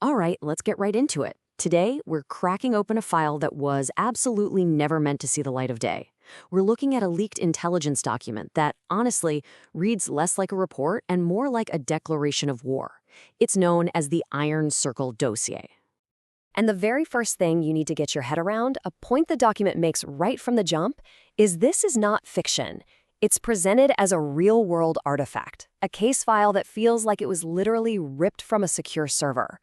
All right, let's get right into it. Today, we're cracking open a file that was absolutely never meant to see the light of day. We're looking at a leaked intelligence document that, honestly, reads less like a report and more like a declaration of war. It's known as the Iron Circle dossier. And the very first thing you need to get your head around, a point the document makes right from the jump, is this is not fiction. It's presented as a real-world artifact, a case file that feels like it was literally ripped from a secure server.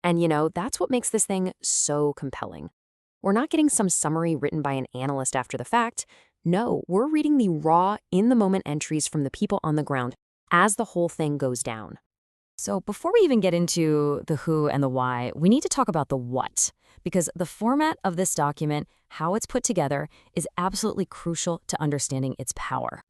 And that's what makes this thing so compelling. We're not getting some summary written by an analyst after the fact. No, we're reading the raw, in-the-moment entries from the people on the ground as the whole thing goes down. So before we even get into the who and the why, we need to talk about the what, because the format of this document, how it's put together, is absolutely crucial to understanding its power.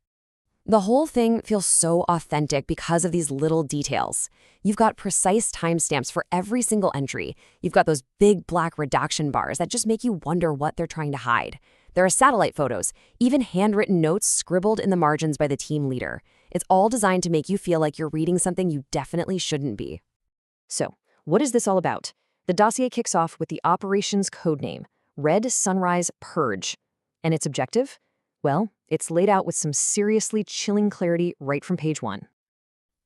The whole thing feels so authentic because of these little details. You've got precise timestamps for every single entry. You've got those big black redaction bars that just make you wonder what they're trying to hide. There are satellite photos, even handwritten notes scribbled in the margins by the team leader. It's all designed to make you feel like you're reading something you definitely shouldn't be. So, what is this all about? The dossier kicks off with the operations codename, Red Sunrise Purge. And its objective? Well, it's laid out with some seriously chilling clarity right from page 1.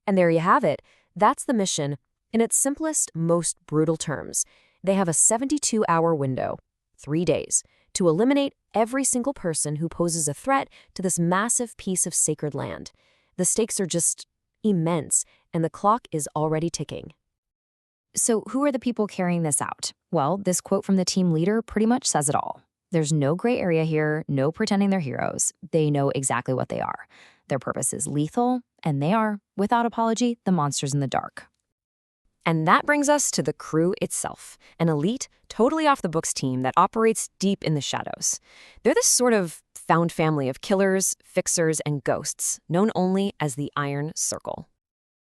And there you have it. That's the mission. In its simplest, most brutal terms, they have a 72-hour window, 3 days, to eliminate every single person who poses a threat to this massive piece of sacred land. The stakes are just immense, and the clock is already ticking. So who are the people carrying this out? Well, this quote from the team leader pretty much says it all. There's no gray area here, no pretending they're heroes. They know exactly what they are. Their purpose is lethal, and they are, without apology, the monsters in the dark. And that brings us to the crew itself, an elite, totally off-the-books team that operates deep in the shadows. They're this sort of found family of killers, fixers, and ghosts, known only as the Iron Circle.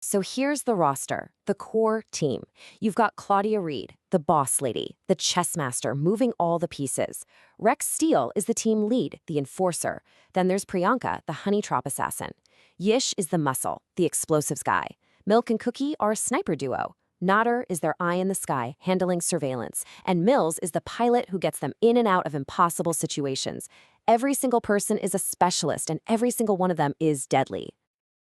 So here's the roster, the core team. You've got Claudia Reid, the boss lady, the chess master, moving all the pieces. Rex Steele is the team lead, the enforcer. Then there's Priyanka, the honey trap assassin. Yish is the muscle, the explosives guy. Milk and Cookie are a sniper duo. Nader is their eye in the sky, handling surveillance. And Mills is the pilot who gets them in and out of impossible situations. Every single person is a specialist, and every single one of them is deadly.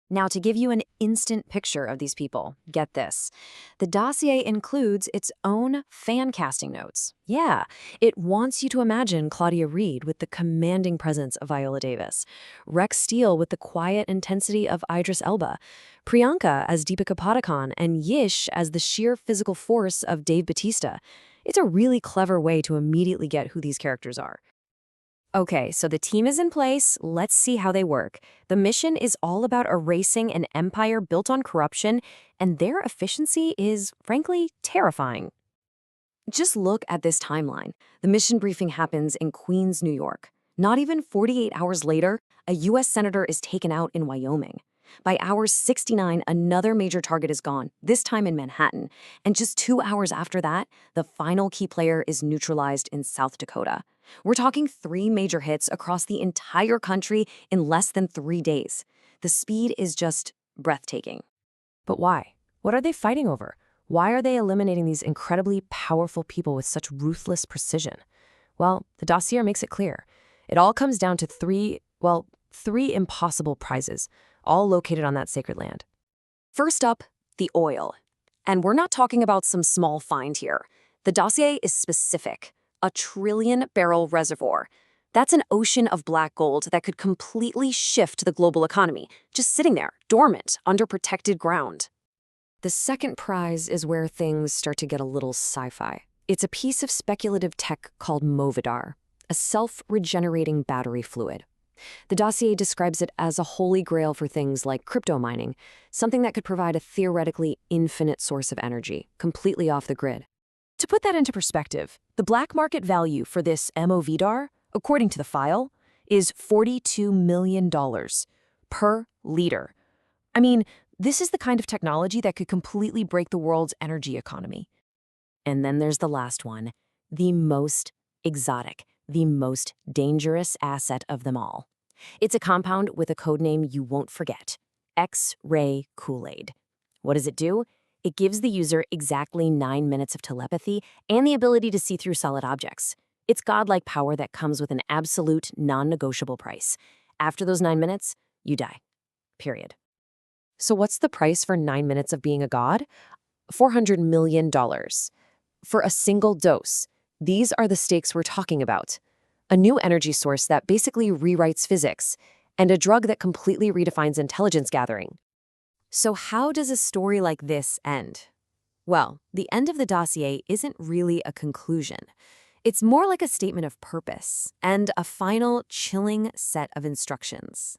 Now, to give you an instant picture of these people, get this. The dossier includes its own fan casting notes. Yeah, it wants you to imagine Claudia Reid with the commanding presence of Viola Davis, Rex Steele with the quiet intensity of Idris Elba, Priyanka as Deepika Padukone, and Yish as the sheer physical force of Dave Bautista. It's a really clever way to immediately get who these characters are. Okay, so the team is in place. Let's see how they work. The mission is all about erasing an empire built on corruption, and their efficiency is, frankly, terrifying. Just look at this timeline. The mission briefing happens in Queens, New York. Not even 48 hours later, a U.S. senator is taken out in Wyoming. By hour 69, another major target is gone, this time in Manhattan. And just 2 hours after that, the final key player is neutralized in South Dakota. We're talking 3 major hits across the entire country in less than 3 days. The speed is just breathtaking. But why? What are they fighting over? Why are they eliminating these incredibly powerful people with such ruthless precision? Well, the dossier makes it clear. It all comes down to three impossible prizes, all located on that sacred land. First up, the oil. And we're not talking about some small find here. The dossier is specific. A 1 trillion-barrel reservoir. That's an ocean of black gold that could completely shift the global economy, just sitting there, dormant, under protected ground. The second prize is where things start to get a little sci-fi. It's a piece of speculative tech called Movidar, a self-regenerating battery fluid. The dossier describes it as a holy grail for things like crypto mining, something that could provide a theoretically infinite source of energy, completely off the grid. To put that into perspective, the black market value for this Movidar, according to the file, is $42 million per liter. I mean, this is the kind of technology that could completely break the world's energy economy. And then there's the last one, the most exotic, the most dangerous asset of them all. It's a compound with a codename you won't forget, X-ray Kool-Aid. What does it do? It gives the user exactly 9 minutes of telepathy and the ability to see through solid objects. It's godlike power that comes with an absolute, non-negotiable price. After those 9 minutes, you die. Period. So what's the price for 9 minutes of being a god? $400 million. For a single dose. These are the stakes we're talking about. A new energy source that basically rewrites physics, and a drug that completely redefines intelligence gathering. So how does a story like this end? Well, the end of the dossier isn't really a conclusion. It's more like a statement of purpose and a final, chilling set of instructions.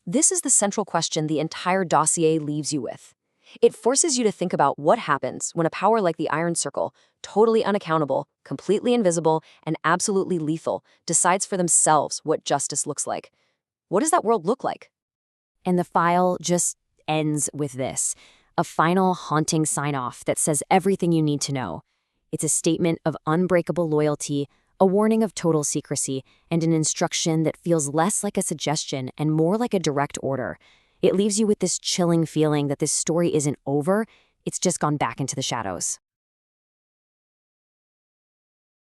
This is the central question the entire dossier leaves you with. It forces you to think about what happens when a power like the Iron Circle, totally unaccountable, completely invisible, and absolutely lethal, decides for themselves what justice looks like. What does that world look like? And the file just ends with this, a final haunting sign-off that says everything you need to know. It's a statement of unbreakable loyalty, a warning of total secrecy, and an instruction that feels less like a suggestion and more like a direct order. It leaves you with this chilling feeling that this story isn't over, it's just gone back into the shadows.